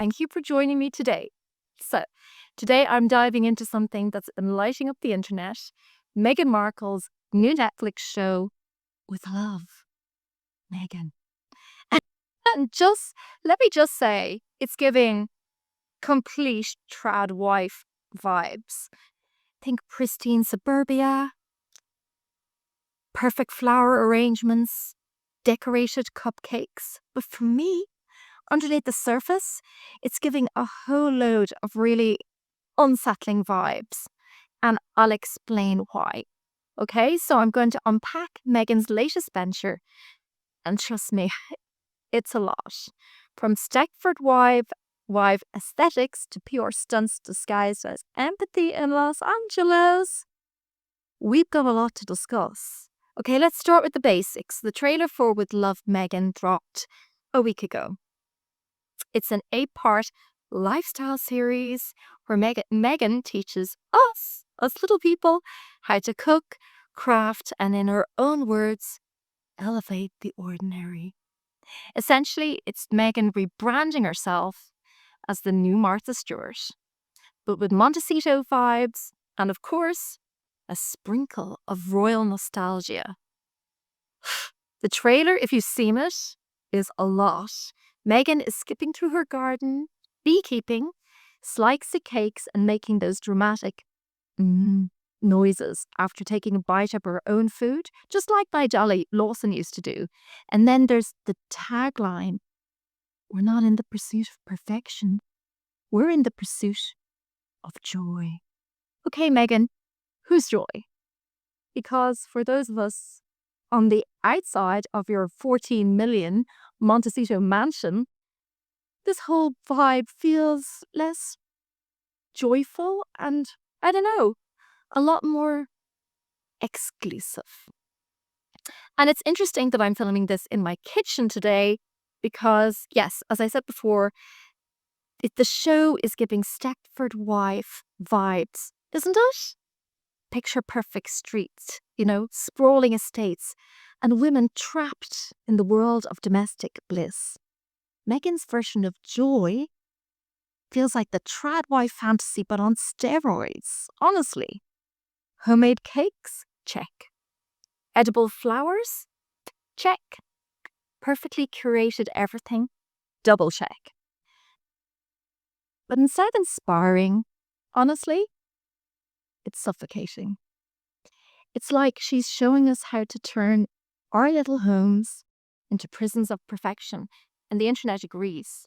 Thank you for joining me today. So, today I'm diving into something that's been lighting up the internet, Meghan Markle's new Netflix show, With Love, Meghan. And just let me just say, it's giving complete trad wife vibes. Think pristine suburbia, perfect flower arrangements, decorated cupcakes. But for me, underneath the surface, it's giving a whole load of really unsettling vibes. And I'll explain why. Okay, so I'm going to unpack Meghan's latest venture. And trust me, it's a lot. From Stepford Wife aesthetics to pure stunts disguised as empathy in Los Angeles. We've got a lot to discuss. Okay, let's start with the basics. The trailer for With Love, Meghan dropped a week ago. It's an 8-part lifestyle series where Meghan teaches us little people, how to cook, craft, and in her own words, elevate the ordinary. Essentially, it's Meghan rebranding herself as the new Martha Stewart, but with Montecito vibes and, of course, a sprinkle of royal nostalgia. The trailer, if you've seen it, is a lot. Meghan is skipping through her garden, beekeeping, slicing cakes, and making those dramatic noises after taking a bite of her own food, just like my Dolly Lawson used to do. And then there's the tagline, "We're not in the pursuit of perfection. We're in the pursuit of joy." Okay, Meghan, whose joy? Because for those of us on the outside of your 14 million Montecito mansion, this whole vibe feels less joyful and, I don't know, a lot more exclusive. And it's interesting that I'm filming this in my kitchen today because, yes, as I said before, the show is giving Stepford Wife vibes, isn't it? Picture perfect streets, sprawling estates, and women trapped in the world of domestic bliss. Meghan's version of joy feels like the trad wife fantasy, but on steroids, honestly. Homemade cakes? Check. Edible flowers? Check. Perfectly curated everything? Double check. But instead of inspiring, honestly, it's suffocating. It's like she's showing us how to turn our little homes into prisons of perfection, and the internet agrees.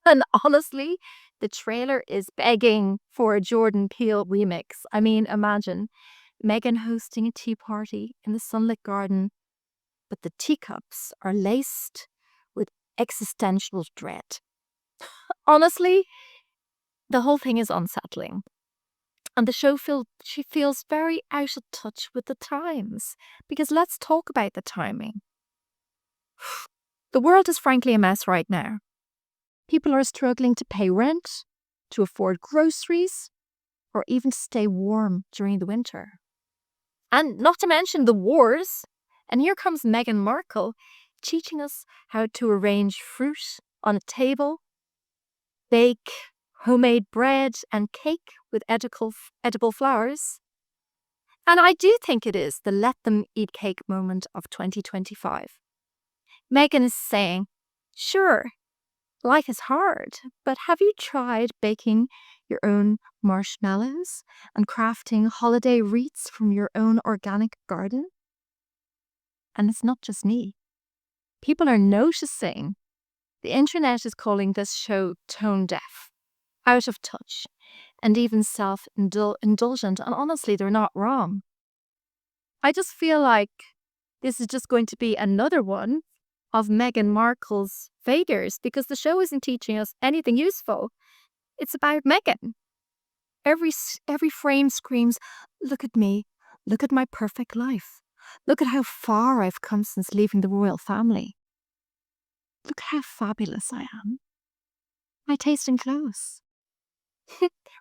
And honestly, the trailer is begging for a Jordan Peele remix. I mean, imagine Meghan hosting a tea party in the sunlit garden, but the teacups are laced with existential dread. Honestly, the whole thing is unsettling. And the show she feels very out of touch with the times. Because let's talk about the timing. The world is frankly a mess right now. People are struggling to pay rent, to afford groceries, or even to stay warm during the winter. And not to mention the wars. And here comes Meghan Markle teaching us how to arrange fruit on a table, bake homemade bread and cake with edible flowers. And I do think it is the let them eat cake moment of 2025. Meghan is saying, sure, life is hard, but have you tried baking your own marshmallows and crafting holiday wreaths from your own organic garden? And it's not just me. People are noticing. The internet is calling this show tone deaf, out of touch, and even self-indulgent. And honestly, they're not wrong. I just feel like this is just going to be another one of Meghan Markle's failures because the show isn't teaching us anything useful. It's about Meghan. Every frame screams, look at me, look at my perfect life. Look at how far I've come since leaving the royal family. Look how fabulous I am. My taste in clothes.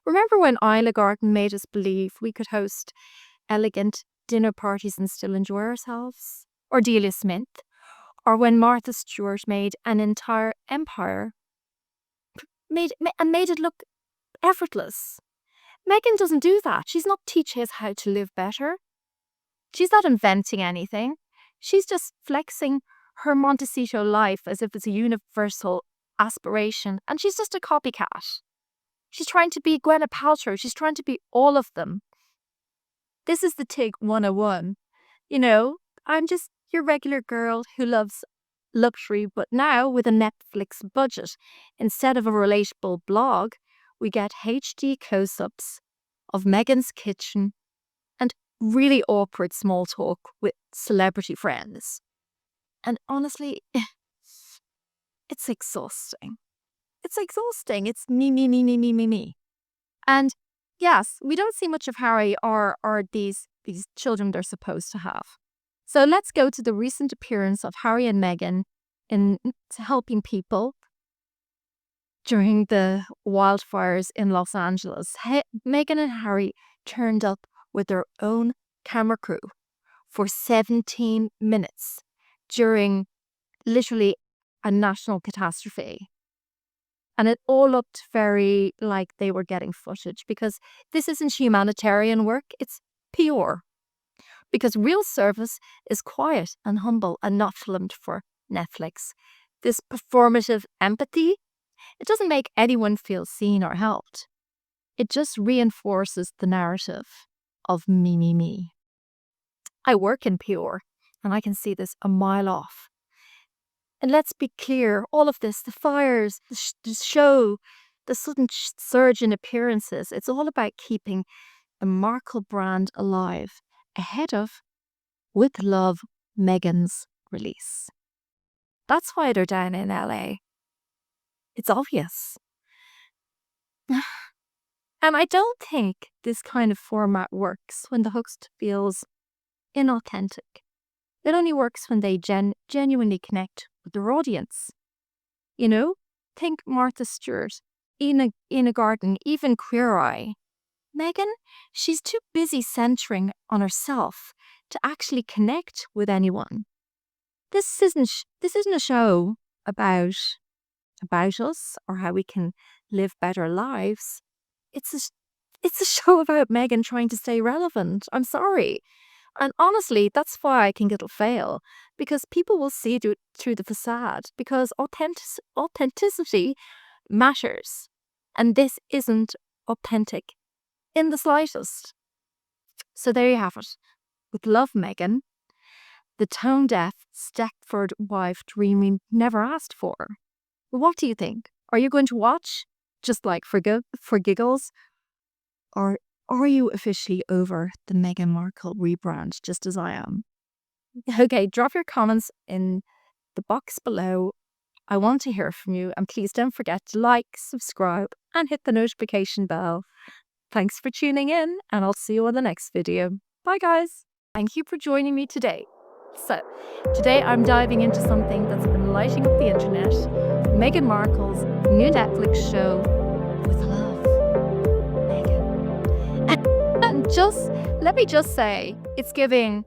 Remember when Isla Garden made us believe we could host elegant dinner parties and still enjoy ourselves? Or Delia Smith? Or when Martha Stewart made an entire empire made it look effortless. Meghan doesn't do that. She's not teaching us how to live better. She's not inventing anything. She's just flexing her Montecito life as if it's a universal aspiration, and she's just a copycat. She's trying to be Gwyneth Paltrow. She's trying to be all of them. This is the TIG 101. You know, I'm just your regular girl who loves luxury, but now with a Netflix budget. Instead of a relatable blog, we get HD close-ups of Meghan's kitchen and really awkward small talk with celebrity friends. And honestly, it's exhausting. It's exhausting. It's me. And yes, we don't see much of Harry or these children they're supposed to have. So let's go to the recent appearance of Harry and Meghan in helping people during the wildfires in Los Angeles. Meghan and Harry turned up with their own camera crew for 17 minutes during literally a national catastrophe. And it all looked very like they were getting footage, because this isn't humanitarian work, it's PR. Because real service is quiet and humble and not filmed for Netflix. This performative empathy, it doesn't make anyone feel seen or helped. It just reinforces the narrative of me. I work in PR and I can see this a mile off. And let's be clear, all of this, the fires, the show, the sudden surge in appearances, it's all about keeping the Markle brand alive ahead of, with love, Meghan's release. That's why they're down in LA. It's obvious. And I don't think this kind of format works when the host feels inauthentic. It only works when they genuinely connect with their audience. You know, think Martha Stewart, Ina Garden, even Queer Eye. Meghan, she's too busy centering on herself to actually connect with anyone. This isn't a show about us or how we can live better lives. It's a show about Meghan trying to stay relevant. I'm sorry. And honestly, that's why I think it'll fail, because people will see it through the facade, because authenticity matters. And this isn't authentic in the slightest. So there you have it. With love, Meghan, the tone-deaf Stepford Wife dream we never asked for. What do you think? Are you going to watch, just like for giggles? Or are you officially over the Meghan Markle rebrand, just as I am? Okay, drop your comments in the box below. I want to hear from you, and please don't forget to like, subscribe, and hit the notification bell. Thanks for tuning in, and I'll see you on the next video. Bye, guys. Thank you for joining me today. So, today I'm diving into something that's been lighting up the internet, Meghan Markle's new Netflix show, With Love, Meghan. And let me just say, it's giving